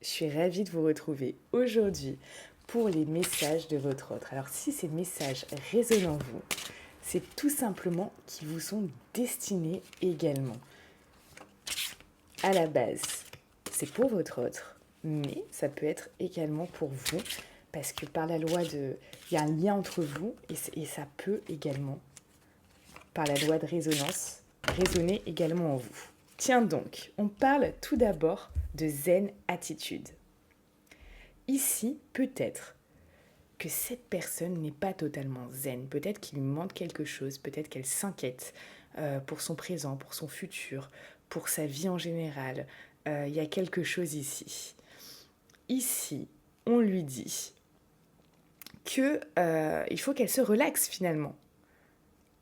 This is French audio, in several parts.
Je suis ravie de vous retrouver aujourd'hui pour les messages de votre autre. Alors si ces messages résonnent en vous, c'est tout simplement qu'ils vous sont destinés également. À la base, c'est pour votre autre, mais ça peut être également pour vous, parce que par la loi de... Il y a un lien entre vous et ça peut également, par la loi de résonance, résonner également en vous. Tiens donc, on parle tout d'abord de zen attitude. Ici, peut-être que cette personne n'est pas totalement zen. Peut-être qu'il lui manque quelque chose, peut-être qu'elle s'inquiète pour son présent, pour son futur, pour sa vie en général. Il y a quelque chose ici. Ici, on lui dit que il faut qu'elle se relaxe finalement.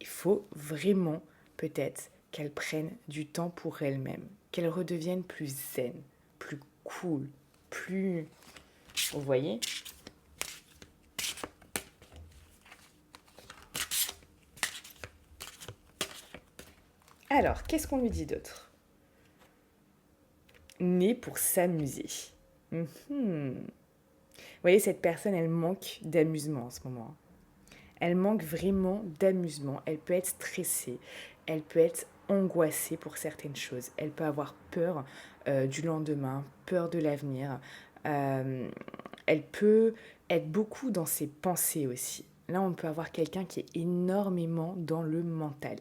Il faut vraiment, peut-être, qu'elle prenne du temps pour elle-même, qu'elle redevienne plus zen, plus cool, plus... Vous voyez ? Alors, qu'est-ce qu'on lui dit d'autre ? Né pour s'amuser. Vous voyez, cette personne, elle manque d'amusement en ce moment. Elle manque vraiment d'amusement. Elle peut être stressée. Elle peut être angoissée pour certaines choses. Elle peut avoir peur du lendemain, peur de l'avenir. Elle peut être beaucoup dans ses pensées aussi. Là, on peut avoir quelqu'un qui est énormément dans le mental.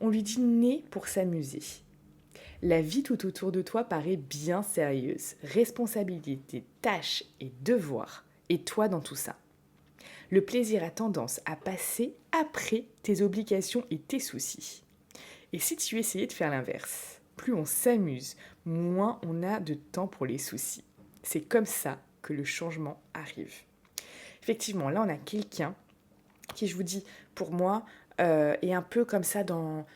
On lui dit né pour s'amuser. La vie tout autour de toi paraît bien sérieuse. Responsabilités, tâches et devoirs. Et toi dans tout ça. Le plaisir a tendance à passer après tes obligations et tes soucis. Et si tu essayais de faire l'inverse, plus on s'amuse, moins on a de temps pour les soucis. C'est comme ça que le changement arrive. Effectivement, là on a quelqu'un qui, je vous dis, pour moi, est un peu comme ça dans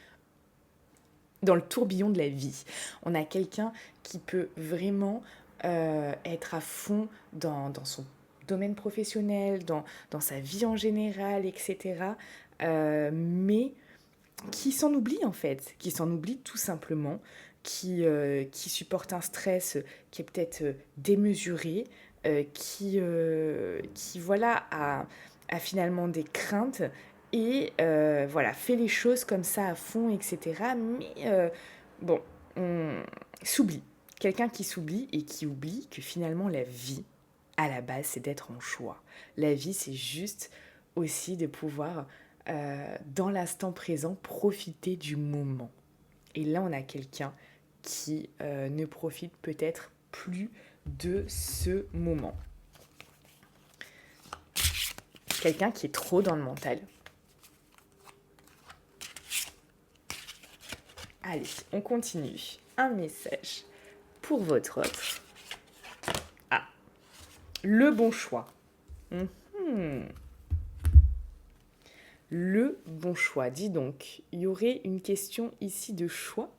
le tourbillon de la vie. On a quelqu'un qui peut vraiment être à fond dans son domaine professionnel, dans sa vie en général, etc. Mais qui s'en oublie en fait, qui s'en oublie tout simplement, qui supporte un stress qui est peut-être démesuré, qui voilà, a finalement des craintes et voilà, fait les choses comme ça à fond, etc. Mais bon, on s'oublie. Quelqu'un qui s'oublie et qui oublie que finalement la vie, à la base, c'est d'être en choix. La vie, c'est juste aussi de pouvoir, dans l'instant présent, profiter du moment. Et là, on a quelqu'un qui ne profite peut-être plus de ce moment. Quelqu'un qui est trop dans le mental. Allez, on continue. Un message pour votre autre. Ah, le bon choix. Le bon choix. Dis donc, il y aurait une question ici de choix.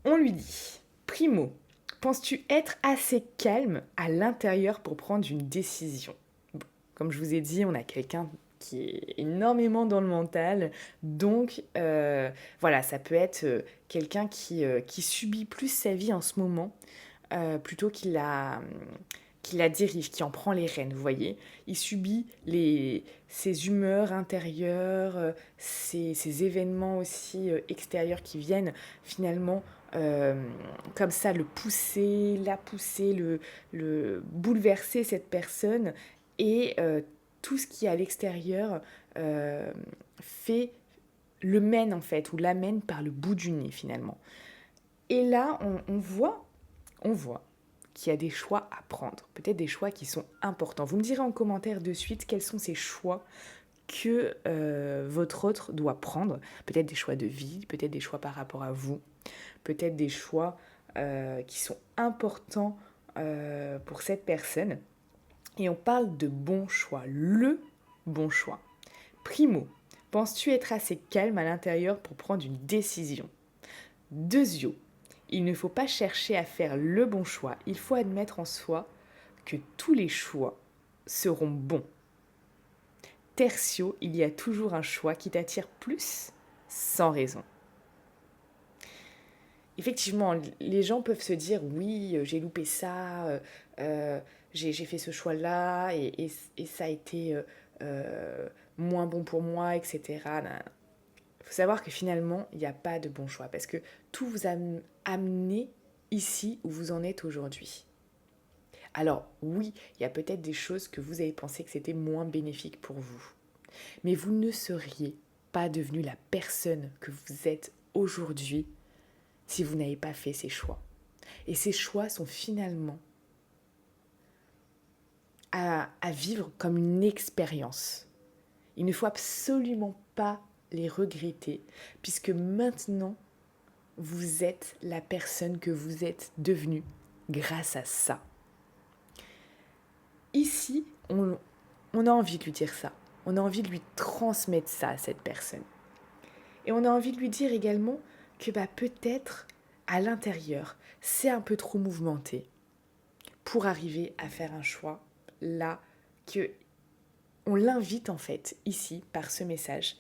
On lui dit, primo, penses-tu être assez calme à l'intérieur pour prendre une décision ? Bon, comme je vous ai dit, on a quelqu'un qui est énormément dans le mental, donc voilà, ça peut être quelqu'un qui subit plus sa vie en ce moment, plutôt qu'il la dirige, qui en prend les rênes, vous voyez. Il subit ses humeurs intérieures, ses événements aussi extérieurs qui viennent finalement comme ça la pousser, le bouleverser cette personne et tout ce qui est à l'extérieur fait le mène en fait ou l'amène par le bout du nez finalement. Et là on voit qu'il y a des choix à prendre, peut-être des choix qui sont importants. Vous me direz en commentaire de suite quels sont ces choix que votre autre doit prendre, peut-être des choix de vie, peut-être des choix par rapport à vous, peut-être des choix qui sont importants pour cette personne. Et on parle de bon choix, le bon choix. Primo, penses-tu être assez calme à l'intérieur pour prendre une décision ? Deuxio, il ne faut pas chercher à faire le bon choix, il faut admettre en soi que tous les choix seront bons. Tertio, il y a toujours un choix qui t'attire plus, sans raison. effectivement, les gens peuvent se dire, oui, j'ai loupé ça, j'ai fait ce choix-là, et ça a été moins bon pour moi, etc. Il faut savoir que finalement, il n'y a pas de bon choix, parce que tout vous a amené ici où vous en êtes aujourd'hui. Alors oui, il y a peut-être des choses que vous avez pensé que c'était moins bénéfique pour vous, mais vous ne seriez pas devenu la personne que vous êtes aujourd'hui si vous n'avez pas fait ces choix. Et ces choix sont finalement à vivre comme une expérience. Il ne faut absolument pas les regretter, puisque maintenant, vous êtes la personne que vous êtes devenue grâce à ça. Ici, on a envie de lui dire ça. On a envie de lui transmettre ça à cette personne. Et on a envie de lui dire également que peut-être, à l'intérieur, c'est un peu trop mouvementé pour arriver à faire un choix là, que on l'invite en fait ici par ce message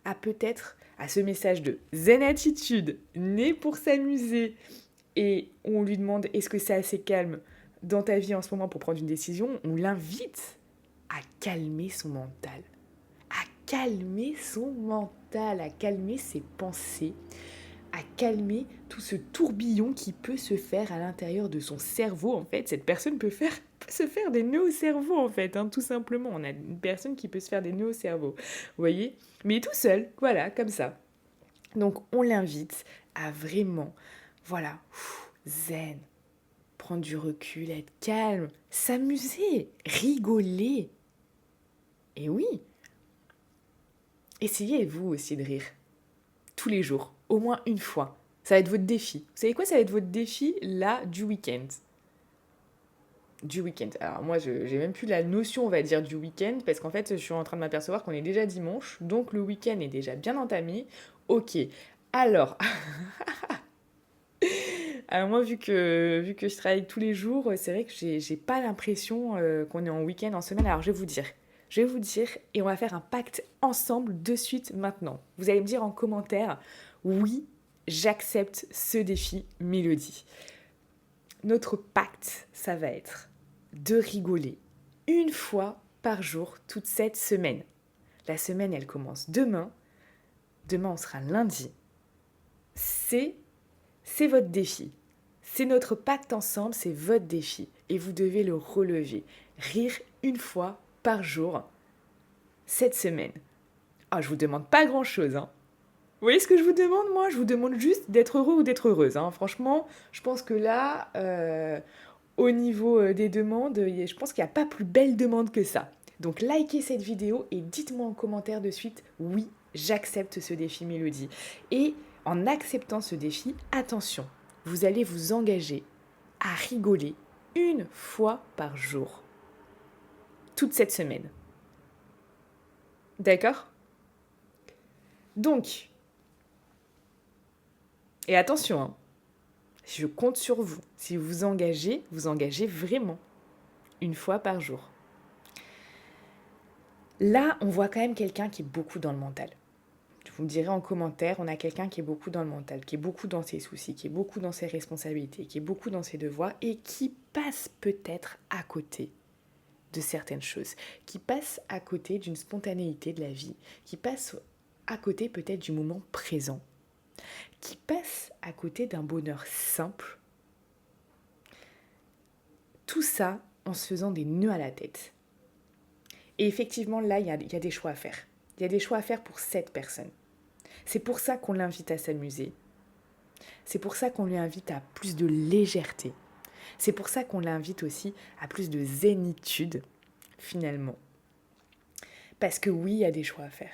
à peut-être à ce message de zen attitude, né pour s'amuser, et on lui demande est-ce que c'est assez calme dans ta vie en ce moment pour prendre une décision, on l'invite à calmer son mental, à calmer son mental, à calmer ses pensées, à calmer tout ce tourbillon qui peut se faire à l'intérieur de son cerveau. En fait, cette personne peut se faire des nœuds au cerveau, en fait, tout simplement. On a une personne qui peut se faire des nœuds au cerveau, vous voyez, mais tout seul, voilà, comme ça. Donc, on l'invite à vraiment, voilà, zen, prendre du recul, être calme, s'amuser, rigoler. Et oui, essayez vous aussi de rire, tous les jours, au moins une fois. Ça va être votre défi. Vous savez quoi, ça va être votre défi, là, du week-end. Du week-end. Alors moi, j'ai même plus la notion, on va dire, du week-end, parce qu'en fait, je suis en train de m'apercevoir qu'on est déjà dimanche, donc le week-end est déjà bien entamé. Ok, alors... alors moi, vu que je travaille tous les jours, c'est vrai que j'ai pas l'impression qu'on est en week-end en semaine. Alors je vais vous dire, et on va faire un pacte ensemble de suite maintenant. Vous allez me dire en commentaire, oui, j'accepte ce défi, Mélodie. Notre pacte, ça va être de rigoler une fois par jour toute cette semaine. La semaine, elle commence demain. Demain, on sera lundi. C'est votre défi. C'est notre pacte ensemble, c'est votre défi. Et vous devez le relever. Rire une fois par jour cette semaine. Ah, je vous demande pas grand-chose, Vous voyez ce que je vous demande, moi? Je vous demande juste d'être heureux ou d'être heureuse, Franchement, je pense que là, au niveau des demandes, je pense qu'il n'y a pas plus belle demande que ça. Donc likez cette vidéo et dites-moi en commentaire de suite, oui, j'accepte ce défi Mélodie. Et en acceptant ce défi, attention, vous allez vous engager à rigoler une fois par jour. Toute cette semaine. D'accord? Donc, et attention, je compte sur vous. Si vous vous engagez vraiment une fois par jour. Là, on voit quand même quelqu'un qui est beaucoup dans le mental. Vous me direz en commentaire, on a quelqu'un qui est beaucoup dans le mental, qui est beaucoup dans ses soucis, qui est beaucoup dans ses responsabilités, qui est beaucoup dans ses devoirs et qui passe peut-être à côté de certaines choses, qui passe à côté d'une spontanéité de la vie, qui passe à côté peut-être du moment présent, qui passe à côté d'un bonheur simple. Tout ça en se faisant des nœuds à la tête. Et effectivement, là, il y a des choix à faire. Il y a des choix à faire pour cette personne. C'est pour ça qu'on l'invite à s'amuser. C'est pour ça qu'on lui invite à plus de légèreté. C'est pour ça qu'on l'invite aussi à plus de zénitude, finalement. Parce que oui, il y a des choix à faire.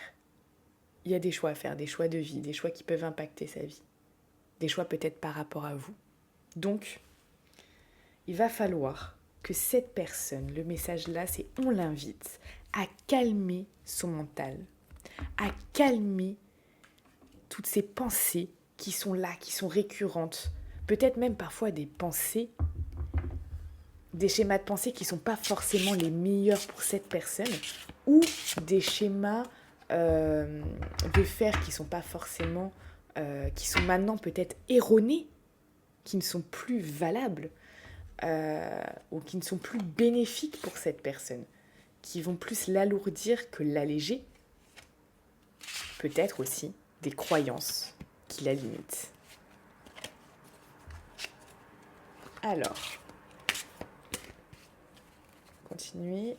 Il y a des choix à faire, des choix de vie, des choix qui peuvent impacter sa vie. Des choix peut-être par rapport à vous. Donc, il va falloir que cette personne, le message là, c'est on l'invite à calmer son mental, à calmer toutes ces pensées qui sont là, qui sont récurrentes, peut-être même parfois des pensées, des schémas de pensée qui ne sont pas forcément les meilleurs pour cette personne, ou des schémas de faire qui sont pas forcément, qui sont maintenant peut-être erronés, qui ne sont plus valables ou qui ne sont plus bénéfiques pour cette personne, qui vont plus l'alourdir que l'alléger. Peut-être aussi des croyances qui la limitent. Alors, continuez.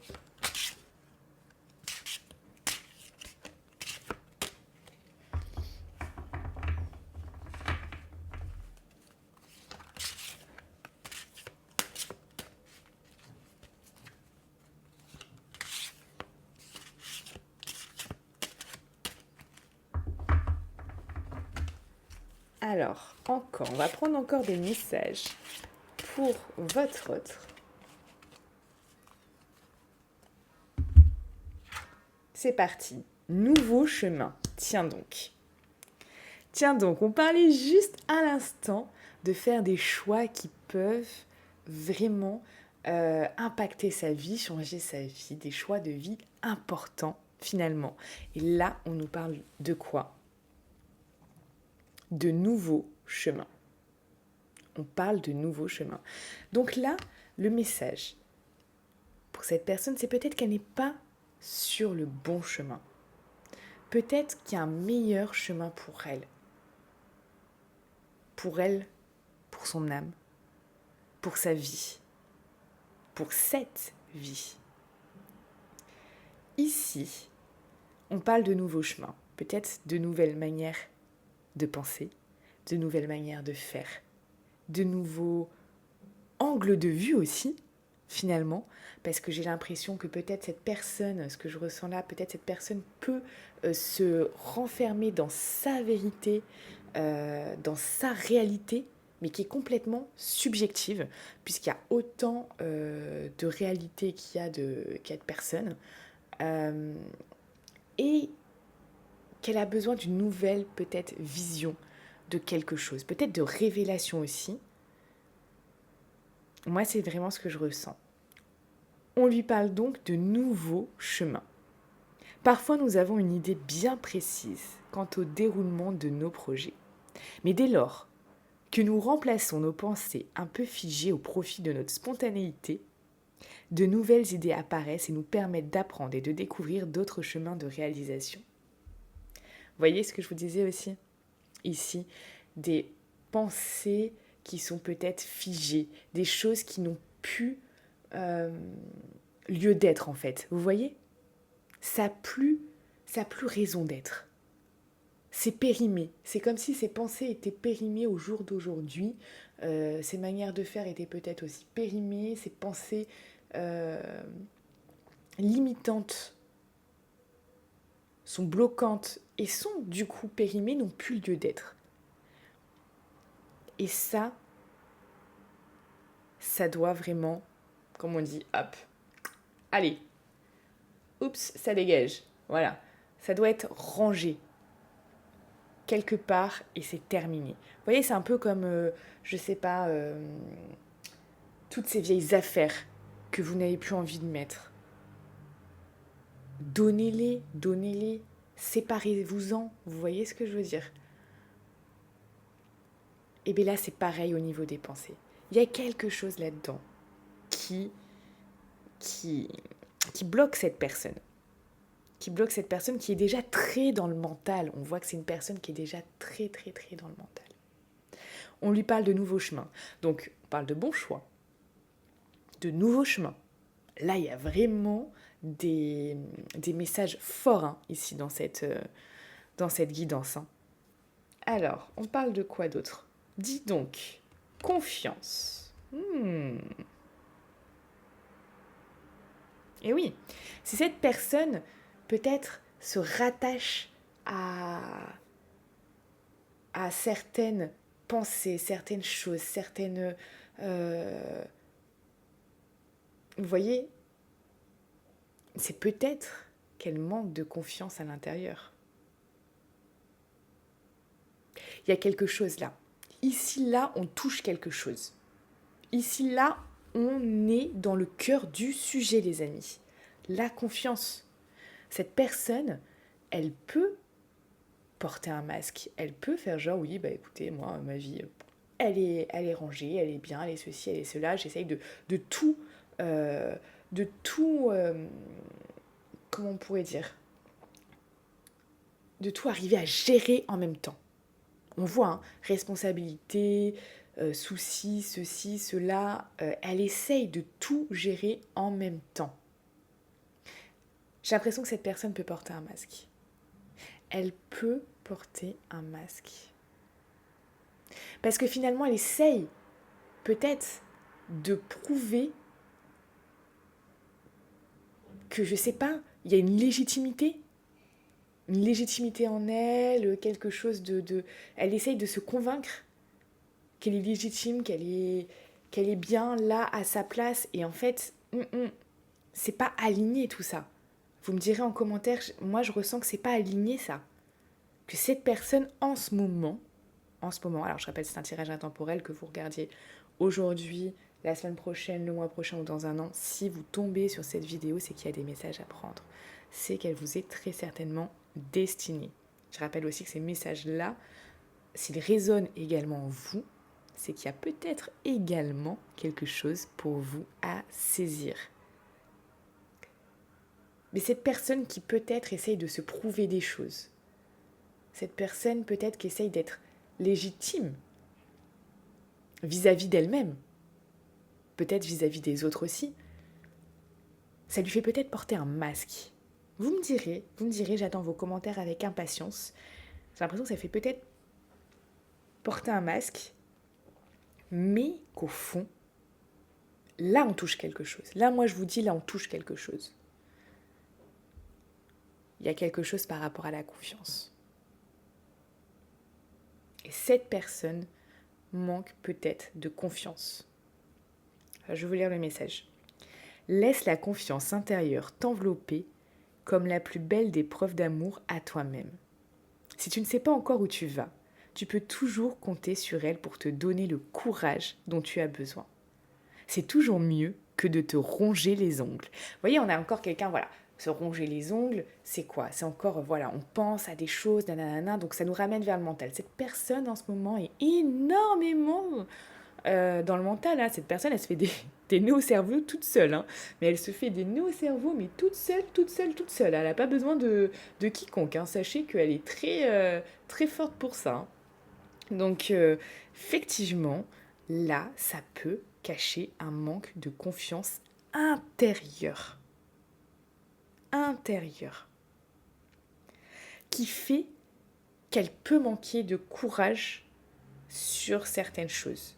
Alors, encore, on va prendre encore des messages pour votre autre. C'est parti. Nouveau chemin. Tiens donc. Tiens donc, on parlait juste à l'instant de faire des choix qui peuvent vraiment impacter sa vie, changer sa vie, des choix de vie importants finalement. Et là, on nous parle de quoi ? De nouveaux chemins. On parle de nouveaux chemins. Donc là, le message pour cette personne, c'est peut-être qu'elle n'est pas sur le bon chemin. Peut-être qu'il y a un meilleur chemin pour elle. Pour elle, pour son âme, pour sa vie, pour cette vie. Ici, on parle de nouveaux chemins, peut-être de nouvelles manières de penser, de nouvelles manières de faire, de nouveaux angles de vue aussi, finalement, parce que j'ai l'impression que peut-être cette personne, ce que je ressens là, peut-être cette personne peut se renfermer dans sa vérité, dans sa réalité, mais qui est complètement subjective, puisqu'il y a autant de réalité qu'il y a de personnes, et qu'elle a besoin d'une nouvelle, peut-être, vision de quelque chose, peut-être de révélation aussi. Moi, c'est vraiment ce que je ressens. On lui parle donc de nouveaux chemins. Parfois, nous avons une idée bien précise quant au déroulement de nos projets. Mais dès lors que nous remplaçons nos pensées un peu figées au profit de notre spontanéité, de nouvelles idées apparaissent et nous permettent d'apprendre et de découvrir d'autres chemins de réalisation. Vous voyez ce que je vous disais aussi ? Ici, des pensées qui sont peut-être figées, des choses qui n'ont plus lieu d'être en fait. Vous voyez ? Ça n'a plus raison d'être. C'est périmé. C'est comme si ces pensées étaient périmées au jour d'aujourd'hui. Ces manières de faire étaient peut-être aussi périmées. Ces pensées limitantes sont bloquantes et sont du coup périmées, n'ont plus lieu d'être. Et ça doit vraiment, comme on dit, hop, allez, oups, ça dégage. Voilà, ça doit être rangé quelque part et c'est terminé. Vous voyez, c'est un peu comme, je sais pas, toutes ces vieilles affaires que vous n'avez plus envie de mettre. Donnez-les, séparez-vous-en, vous voyez ce que je veux dire ? Et bien là, c'est pareil au niveau des pensées. Il y a quelque chose là-dedans qui bloque cette personne. Qui est déjà très dans le mental. On voit que c'est une personne qui est déjà très, très, très dans le mental. On lui parle de nouveaux chemins. Donc, on parle de bons choix, de nouveaux chemins. Là, il y a vraiment des messages forts ici dans cette guidance. Alors, on parle de quoi d'autre ? Dis donc, confiance. Et oui, si cette personne peut-être se rattache à certaines pensées, certaines choses, certaines... vous voyez, c'est peut-être qu'elle manque de confiance à l'intérieur. Il y a quelque chose là. Ici, là, on touche quelque chose. Ici, là, on est dans le cœur du sujet, les amis. La confiance. Cette personne, elle peut porter un masque. Elle peut faire genre, oui, bah écoutez, moi, ma vie, elle est rangée, elle est bien, elle est ceci, elle est cela. J'essaye de tout, euh, de tout, comment on pourrait dire, de tout arriver à gérer en même temps. On voit, hein, responsabilité, soucis, ceci, cela. Elle essaye de tout gérer en même temps. J'ai l'impression que cette personne peut porter un masque. Elle peut porter un masque. Parce que finalement, elle essaye peut-être de prouver que, je sais pas, il y a une légitimité en elle, quelque chose de... Elle essaye de se convaincre qu'elle est légitime, qu'elle est bien là, à sa place. Et en fait, c'est pas aligné tout ça. Vous me direz en commentaire, moi je ressens que c'est pas aligné ça. Que cette personne en ce moment, alors je rappelle c'est un tirage intemporel que vous regardiez aujourd'hui, la semaine prochaine, le mois prochain ou dans un an, si vous tombez sur cette vidéo, c'est qu'il y a des messages à prendre. C'est qu'elle vous est très certainement destinée. Je rappelle aussi que ces messages-là, s'ils résonnent également en vous, c'est qu'il y a peut-être également quelque chose pour vous à saisir. Mais cette personne qui peut-être essaye de se prouver des choses, cette personne peut-être qui essaye d'être légitime vis-à-vis d'elle-même, peut-être vis-à-vis des autres aussi, ça lui fait peut-être porter un masque. Vous me direz, j'attends vos commentaires avec impatience. J'ai l'impression que ça fait peut-être porter un masque, mais qu'au fond, là on touche quelque chose. Là moi je vous dis, là on touche quelque chose. Il y a quelque chose par rapport à la confiance. Et cette personne manque peut-être de confiance. Je vais vous lire le message. Laisse la confiance intérieure t'envelopper comme la plus belle des preuves d'amour à toi-même. Si tu ne sais pas encore où tu vas, tu peux toujours compter sur elle pour te donner le courage dont tu as besoin. C'est toujours mieux que de te ronger les ongles. Vous voyez, on a encore quelqu'un, voilà, se ronger les ongles, c'est quoi? C'est encore, voilà, on pense à des choses, nanana, donc ça nous ramène vers le mental. Cette personne en ce moment est énormément dans le mental, hein. Cette personne, elle se fait des nœuds au cerveau toute seule, hein. Mais elle se fait des nœuds au cerveau, mais toute seule, toute seule, toute seule. Elle n'a pas besoin de quiconque, hein. Sachez qu'elle est très forte pour ça, hein. Donc, effectivement, là, ça peut cacher un manque de confiance intérieure. Intérieure. Qui fait qu'elle peut manquer de courage sur certaines choses.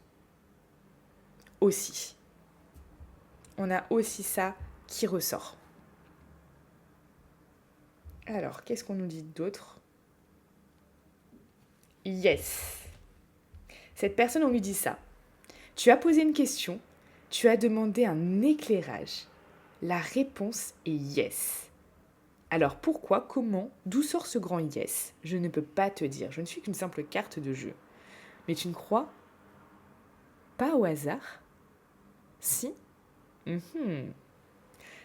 Aussi. On a aussi ça qui ressort. Alors, qu'est-ce qu'on nous dit d'autre? Yes. Cette personne, on lui dit ça. Tu as posé une question, tu as demandé un éclairage. La réponse est yes. Alors pourquoi, comment, d'où sort ce grand yes? Je ne peux pas te dire, je ne suis qu'une simple carte de jeu. Mais tu ne crois pas au hasard? Si?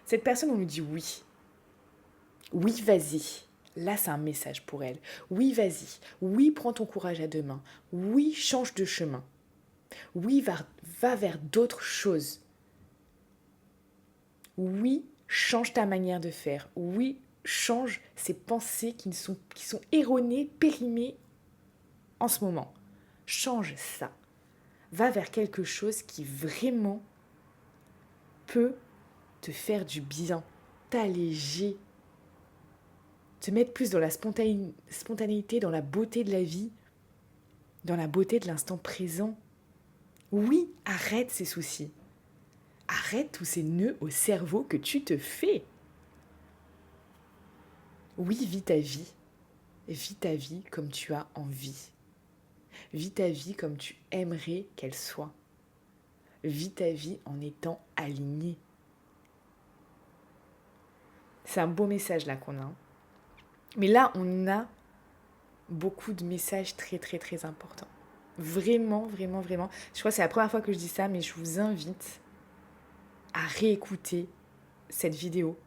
Cette personne, on lui dit oui. Oui, vas-y. Là, c'est un message pour elle. Oui, vas-y. Oui, prends ton courage à deux mains. Oui, change de chemin. Oui, va vers d'autres choses. Oui, change ta manière de faire. Oui, change ces pensées qui sont erronées, périmées en ce moment. Change ça. Va vers quelque chose qui vraiment peut te faire du bien, t'alléger, te mettre plus dans la spontanéité, dans la beauté de la vie, dans la beauté de l'instant présent. Oui, arrête ces soucis. Arrête tous ces nœuds au cerveau que tu te fais. Oui, vis ta vie. Vis ta vie comme tu as envie. Vis ta vie comme tu aimerais qu'elle soit. Vis ta vie en étant aligné. C'est un beau message là qu'on a. Mais là, on a beaucoup de messages très très très importants. Vraiment, vraiment, vraiment. Je crois que c'est la première fois que je dis ça, mais je vous invite à réécouter cette vidéo.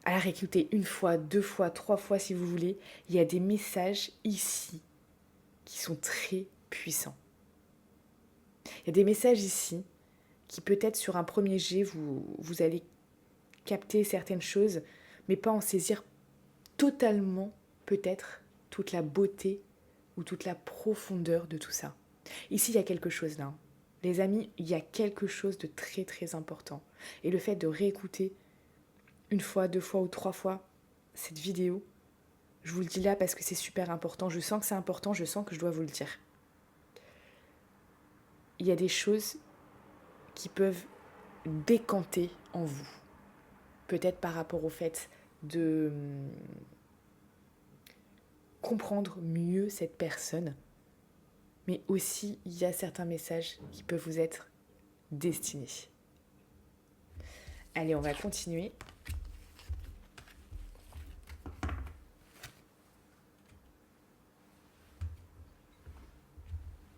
À la réécouter une fois, deux fois, trois fois si vous voulez. Il y a des messages ici qui sont très puissants. Il y a des messages ici qui peut-être sur un premier jet, vous allez capter certaines choses, mais pas en saisir totalement peut-être toute la beauté ou toute la profondeur de tout ça. Ici, il y a quelque chose là. Les amis, il y a quelque chose de très très important. Et le fait de réécouter une fois, deux fois ou trois fois cette vidéo, je vous le dis là parce que c'est super important. Je sens que c'est important, je sens que je dois vous le dire. Il y a des choses qui peuvent décanter en vous. Peut-être par rapport au fait de comprendre mieux cette personne, mais aussi il y a certains messages qui peuvent vous être destinés. Allez, on va continuer.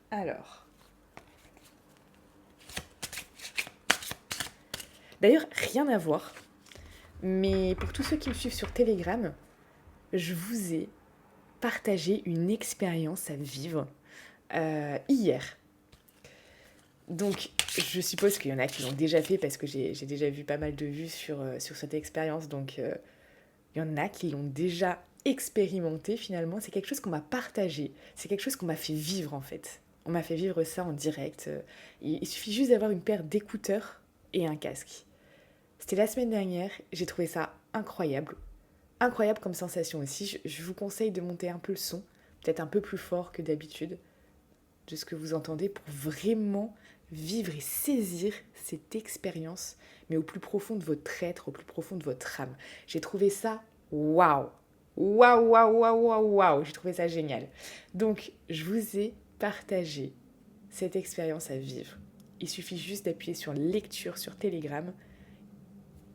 Alors. D'ailleurs, rien à voir, mais pour tous ceux qui me suivent sur Telegram, je vous ai partagé une expérience à vivre hier. Donc, je suppose qu'il y en a qui l'ont déjà fait parce que j'ai déjà vu pas mal de vues sur cette expérience. Donc, il y en a qui l'ont déjà expérimenté finalement. C'est quelque chose qu'on m'a partagé. C'est quelque chose qu'on m'a fait vivre en fait. On m'a fait vivre ça en direct. Il suffit juste d'avoir une paire d'écouteurs et un casque. C'était la semaine dernière. J'ai trouvé ça incroyable. Incroyable comme sensation aussi. Je vous conseille de monter un peu le son. Peut-être un peu plus fort que d'habitude. De ce que vous entendez pour vraiment vivre et saisir cette expérience, mais au plus profond de votre être, au plus profond de votre âme. J'ai trouvé ça waouh! Waouh, waouh, waouh, waouh, waouh! J'ai trouvé ça génial. Donc, je vous ai partagé cette expérience à vivre. Il suffit juste d'appuyer sur lecture sur Telegram,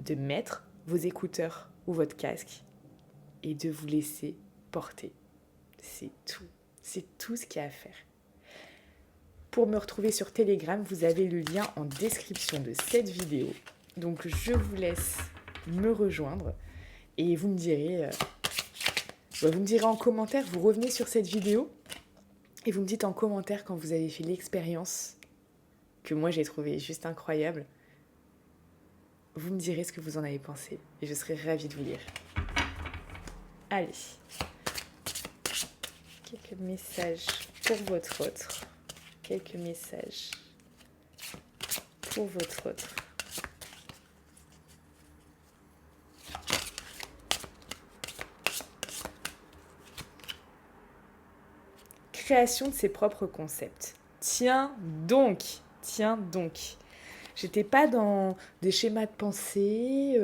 de mettre vos écouteurs ou votre casque et de vous laisser porter. C'est tout. C'est tout ce qu'il y a à faire. Pour me retrouver sur Telegram, vous avez le lien en description de cette vidéo. Donc je vous laisse me rejoindre et vous me direz en commentaire, vous revenez sur cette vidéo et vous me dites en commentaire quand vous avez fait l'expérience que moi j'ai trouvé juste incroyable. Vous me direz ce que vous en avez pensé et je serai ravie de vous lire. Allez, quelques messages pour votre autre. Quelques messages pour votre autre. Création de ses propres concepts. Tiens donc. J'étais pas dans des schémas de pensée,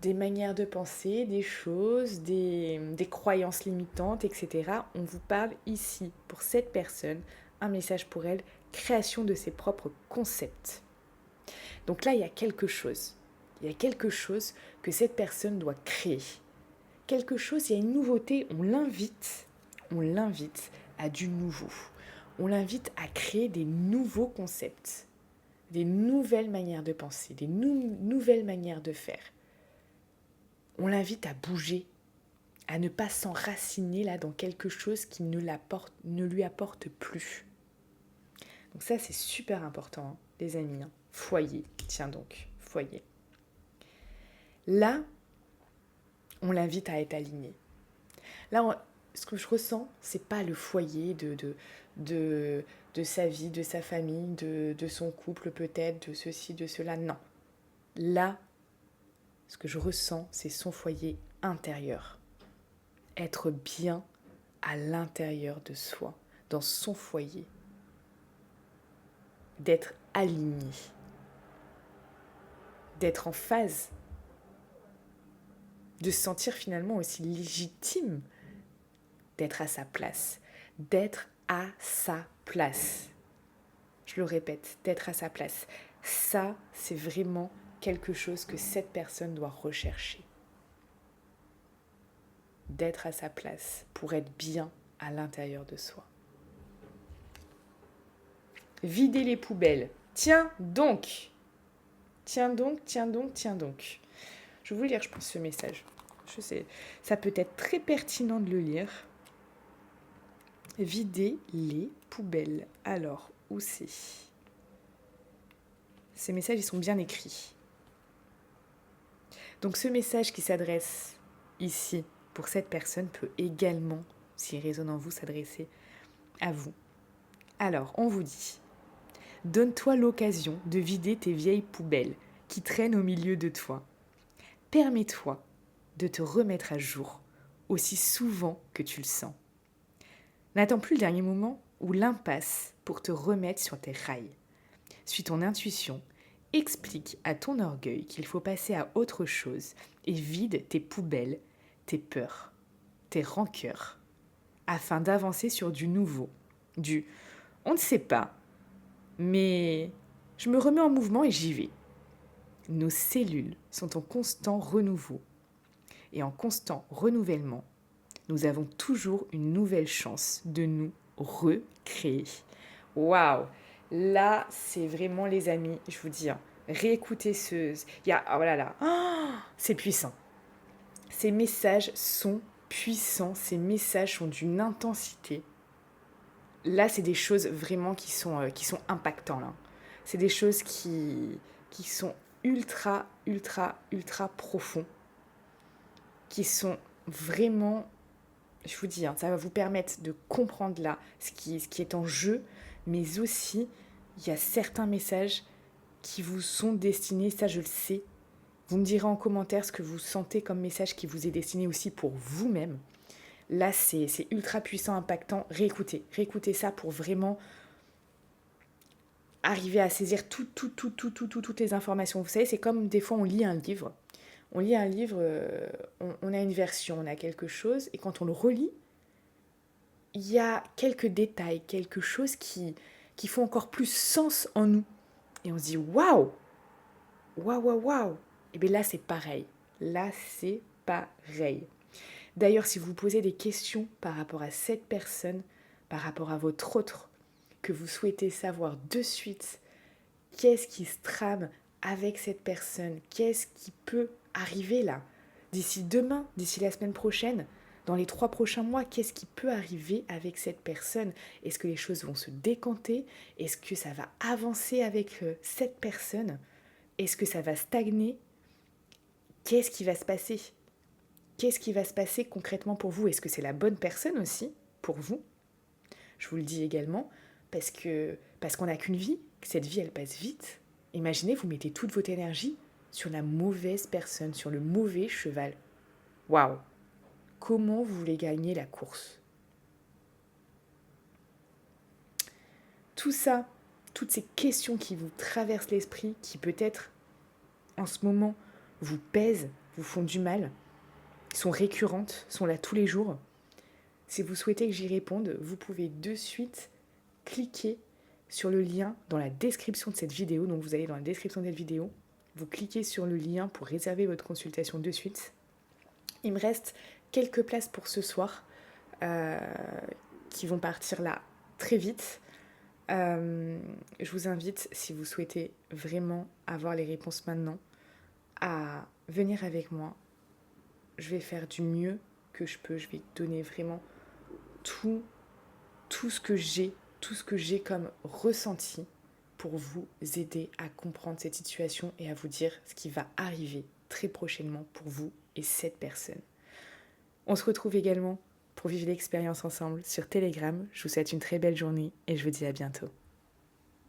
des manières de penser, des choses, des croyances limitantes, etc. On vous parle ici, pour cette personne, un message pour elle, création de ses propres concepts. Donc là, il y a quelque chose. Il y a quelque chose que cette personne doit créer. Quelque chose, il y a une nouveauté, on l'invite à du nouveau. On l'invite à créer des nouveaux concepts, des nouvelles manières de penser, des nouvelles manières de faire. On l'invite à bouger, à ne pas s'enraciner là dans quelque chose qui ne lui apporte plus. Donc ça, c'est super important, hein, les amis. Hein. Foyer, tiens donc, foyer. Là, on l'invite à être aligné. Là, ce que je ressens, c'est pas le foyer de sa vie, de sa famille, de son couple peut-être, de ceci, de cela. Non. Là, ce que je ressens, c'est son foyer intérieur. Être bien à l'intérieur de soi, dans son foyer. D'être aligné. D'être en phase. De se sentir finalement aussi légitime d'être à sa place. D'être à sa place. Je le répète, d'être à sa place. Ça, c'est vraiment quelque chose que cette personne doit rechercher. D'être à sa place pour être bien à l'intérieur de soi. Vider les poubelles. Tiens donc. Je vais vous lire, je pense, ce message. Je sais, ça peut être très pertinent de le lire. Vider les poubelles. Alors, où c'est ? Ces messages, ils sont bien écrits. Donc ce message qui s'adresse ici pour cette personne peut également, s'il résonne en vous, s'adresser à vous. Alors, on vous dit, donne-toi l'occasion de vider tes vieilles poubelles qui traînent au milieu de toi. Permets-toi de te remettre à jour aussi souvent que tu le sens. N'attends plus le dernier moment ou l'impasse pour te remettre sur tes rails. Suis ton intuition, explique à ton orgueil qu'il faut passer à autre chose et vide tes poubelles, tes peurs, tes rancœurs, afin d'avancer sur du nouveau, du « on ne sait pas, mais je me remets en mouvement et j'y vais ». Nos cellules sont en constant renouveau et en constant renouvellement. Nous avons toujours une nouvelle chance de nous recréer. Waouh! Là, c'est vraiment, les amis, je vous dis, réécoutez ce... oh là là, c'est puissant. Ces messages sont puissants, ces messages sont d'une intensité. Là, c'est des choses vraiment qui sont impactantes. Là. C'est des choses qui sont ultra, ultra, ultra profonds, qui sont vraiment... Je vous dis, ça va vous permettre de comprendre là ce qui est en jeu, mais aussi, il y a certains messages qui vous sont destinés, ça je le sais. Vous me direz en commentaire ce que vous sentez comme message qui vous est destiné aussi pour vous-même. Là, c'est ultra puissant, impactant. Réécoutez ça pour vraiment arriver à saisir toutes les informations. Vous savez, c'est comme des fois on lit un livre. On lit un livre, on a une version, on a quelque chose, et quand on le relit, il y a quelques détails, quelque chose qui font encore plus sens en nous. Et on se dit, waouh, waouh, waouh, waouh. Et bien là, c'est pareil. Là, c'est pareil. D'ailleurs, si vous vous posez des questions par rapport à cette personne, par rapport à votre autre, que vous souhaitez savoir de suite, qu'est-ce qui se trame avec cette personne, qu'est-ce qui peut arriver là, d'ici demain, d'ici la semaine prochaine, dans les 3 prochains mois, qu'est-ce qui peut arriver avec cette personne? Est-ce que les choses vont se décanter? Est-ce que ça va avancer avec cette personne? Est-ce que ça va stagner? Qu'est-ce qui va se passer? Qu'est-ce qui va se passer concrètement pour vous? Est-ce que c'est la bonne personne aussi pour vous? Je vous le dis également parce qu'on n'a qu'une vie, que cette vie elle passe vite. Imaginez, vous mettez toute votre énergie sur la mauvaise personne, sur le mauvais cheval. Waouh! Comment vous voulez gagner la course? Tout ça, toutes ces questions qui vous traversent l'esprit, qui peut-être en ce moment vous pèsent, vous font du mal, sont récurrentes, sont là tous les jours. Si vous souhaitez que j'y réponde, vous pouvez de suite cliquer sur le lien dans la description de cette vidéo. Donc vous allez dans la description de cette vidéo, vous cliquez sur le lien pour réserver votre consultation de suite. Il me reste quelques places pour ce soir qui vont partir là très vite. Je vous invite, si vous souhaitez vraiment avoir les réponses maintenant, à venir avec moi. Je vais faire du mieux que je peux. Je vais donner vraiment tout ce que j'ai comme ressenti pour vous aider à comprendre cette situation et à vous dire ce qui va arriver très prochainement pour vous et cette personne. On se retrouve également pour vivre l'expérience ensemble sur Telegram. Je vous souhaite une très belle journée et je vous dis à bientôt.